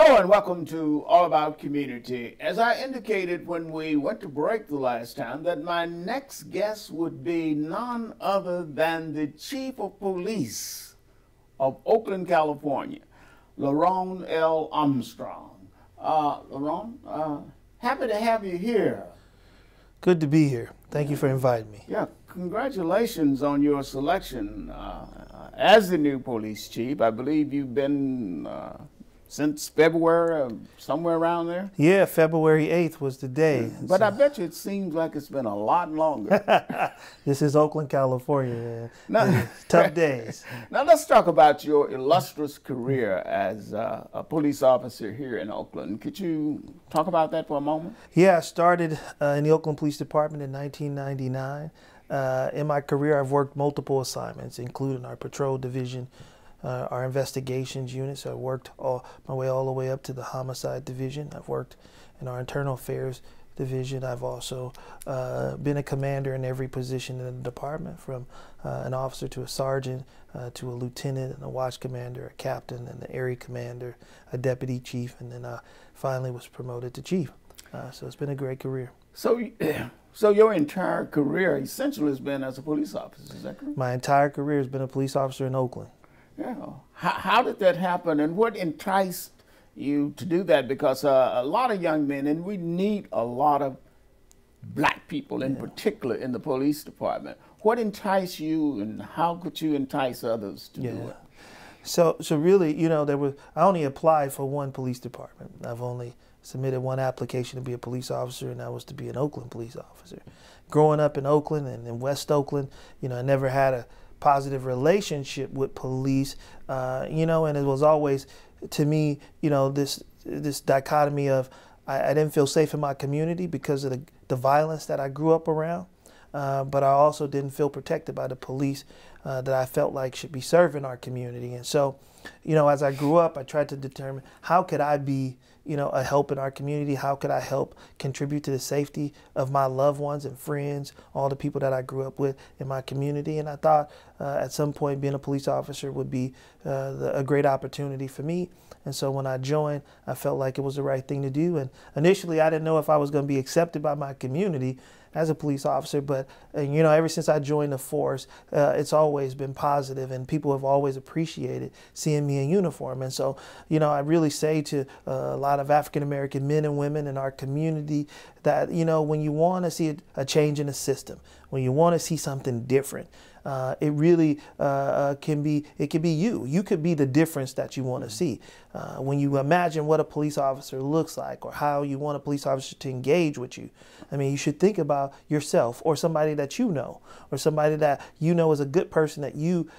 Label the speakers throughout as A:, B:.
A: Hello and welcome to All About Community. As I indicated when we went to break the last time, that my next guest would be none other than the Chief of Police of Oakland, California, LeRonne L. Armstrong. LeRonne, happy to have you here.
B: Good to be here. Thank you for inviting me.
A: Yeah, congratulations on your selection as the new police chief. I believe you've been since February, somewhere around there?
B: Yeah, February 8th was the day.
A: But so, I bet you it seems like it's been a lot longer.
B: This is Oakland, California, man. Now, tough days.
A: Now let's talk about your illustrious career as a police officer here in Oakland. Could you talk about that for a moment?
B: Yeah, I started in the Oakland Police Department in 1999. In my career, I've worked multiple assignments, including our patrol division, our investigations unit. So I worked my way all the way up to the Homicide division. I've worked in our internal affairs division. I've also been a commander in every position in the department, from an officer to a sergeant to a lieutenant and a watch commander, a captain and an area commander, a deputy chief, and then I finally was promoted to chief. So it's been a great career.
A: So your entire career essentially has been as a police officer, is that correct?
B: My entire career has been a police officer in Oakland.
A: Yeah. How did that happen, and what enticed you to do that? Because a lot of young men, and we need a lot of black people in particular in the police department. What enticed you, and how could you entice others to do it?
B: So really, you know, I only applied for one police department. I've only submitted one application to be a police officer, and that was to be an Oakland police officer. Growing up in Oakland and in West Oakland, you know, I never had a positive relationship with police, you know, and it was always, to me, you know, this dichotomy of I didn't feel safe in my community because of the violence that I grew up around, but I also didn't feel protected by the police that I felt like should be serving our community. And so, you know, as I grew up, I tried to determine how could I be, you know, a help in our community? How could I help contribute to the safety of my loved ones and friends, all the people that I grew up with in my community? And I thought at some point being a police officer would be a great opportunity for me. And so when I joined, I felt like it was the right thing to do. And initially, I didn't know if I was going to be accepted by my community as a police officer, but you know, ever since I joined the force, it's always been positive, and people have always appreciated seeing me in uniform. And so, you know, I really say to a lot of African American men and women in our community that, you know, when you want to see a change in the system, when you want to see something different, it really can be you. You could be the difference that you want to see. When you imagine what a police officer looks like, or how you want a police officer to engage with you, I mean, you should think about yourself, or somebody that you know, or somebody that you know is a good person that you,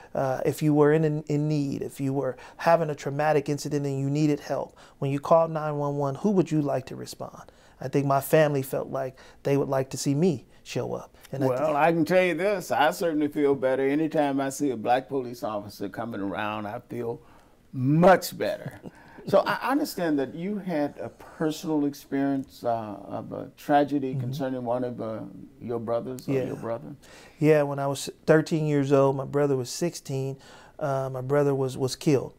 B: if you were in need, if you were having a traumatic incident and you needed help, when you called 911, who would you like to respond? I think my family felt like they would like to see me show up. And
A: well, I can tell you this, I certainly feel better. Anytime I see a black police officer coming around, I feel much better. So I understand that you had a personal experience of a tragedy concerning one of your brothers, or your brother?
B: Yeah, when I was 13 years old, my brother was 16. My brother was killed.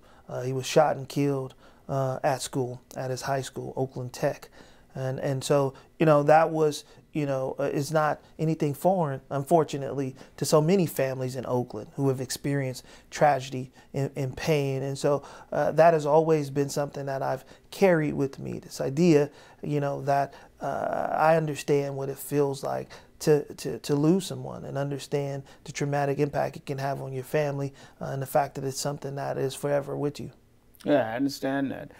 B: He was shot and killed at school, at his high school, Oakland Tech. And so, you know, that was, you know, it's not anything foreign, unfortunately, to so many families in Oakland who have experienced tragedy and pain. And so that has always been something that I've carried with me, this idea, you know, that I understand what it feels like to lose someone, and understand the traumatic impact it can have on your family, and the fact that it's something that is forever with you.
A: Yeah, I understand that.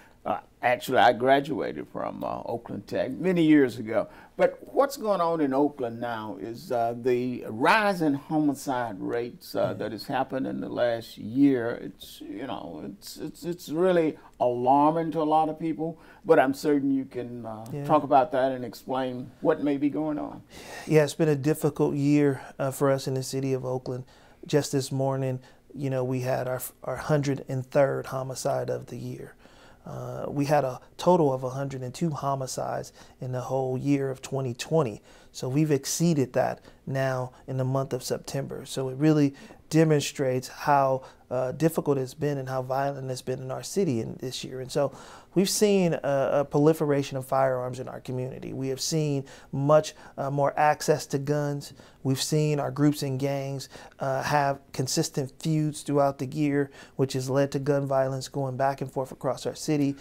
A: Actually, I graduated from Oakland Tech many years ago. But what's going on in Oakland now is the rise in homicide rates that has happened in the last year. It's, you know, it's really alarming to a lot of people. But I'm certain you can talk about that and explain what may be going on. Yeah,
B: it's been a difficult year for us in the city of Oakland. Just this morning, you know, we had our 103rd homicide of the year. We had a total of 102 homicides in the whole year of 2020. So we've exceeded that now in the month of September. So it really demonstrates how difficult it's been and how violent it's been in our city in this year. And so we've seen a proliferation of firearms in our community. We have seen much more access to guns. We've seen our groups and gangs have consistent feuds throughout the year, which has led to gun violence going back and forth across our city.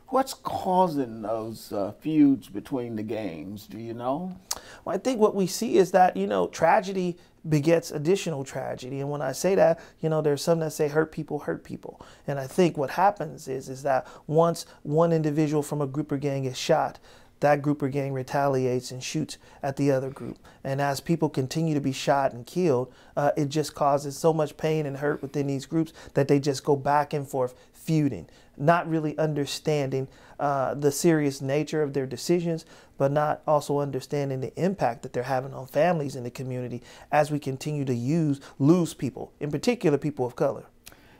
A: What's causing those feuds between the gangs? Do you know?
B: Well, I think what we see is that, tragedy begets additional tragedy. And when I say that, there's some that say hurt people hurt people. And I think what happens is that once one individual from a group or gang is shot, that group or gang retaliates and shoots at the other group. And as people continue to be shot and killed, it just causes so much pain and hurt within these groups that they just go back and forth feuding, not really understanding the serious nature of their decisions, but not also understanding the impact that they're having on families in the community as we continue to lose people, in particular people of color.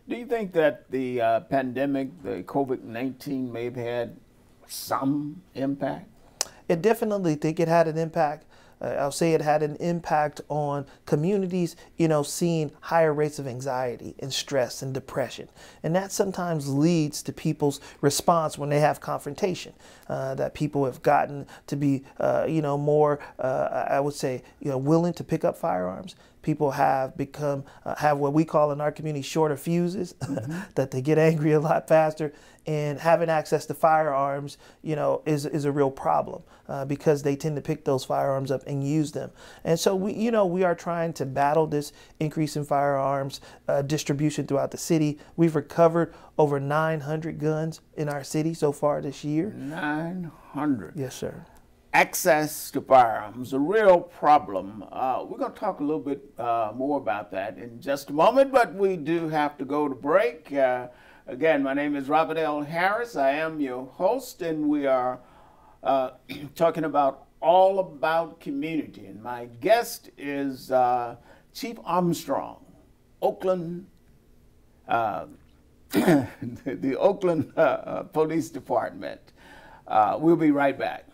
A: Do you think that the pandemic, the COVID-19, may have had some impact?
B: I definitely think it had an impact. I'll say it had an impact on communities, seeing higher rates of anxiety and stress and depression. And that sometimes leads to people's response when they have confrontation, that people have gotten to be, more, I would say, willing to pick up firearms. People have become, have what we call in our community shorter fuses, that they get angry a lot faster. And having access to firearms, is a real problem because they tend to pick those firearms up and use them. And so we are trying to battle this increase in firearms distribution throughout the city. We've recovered over 900 guns in our city so far this year.
A: 900.
B: Yes, sir.
A: Access to firearms, a real problem. We're going to talk a little bit more about that in just a moment, but we do have to go to break. Again, my name is RLHarris. I am your host, and we are talking about all about community. And my guest is Chief Armstrong, Oakland, the Oakland Police Department. We'll be right back.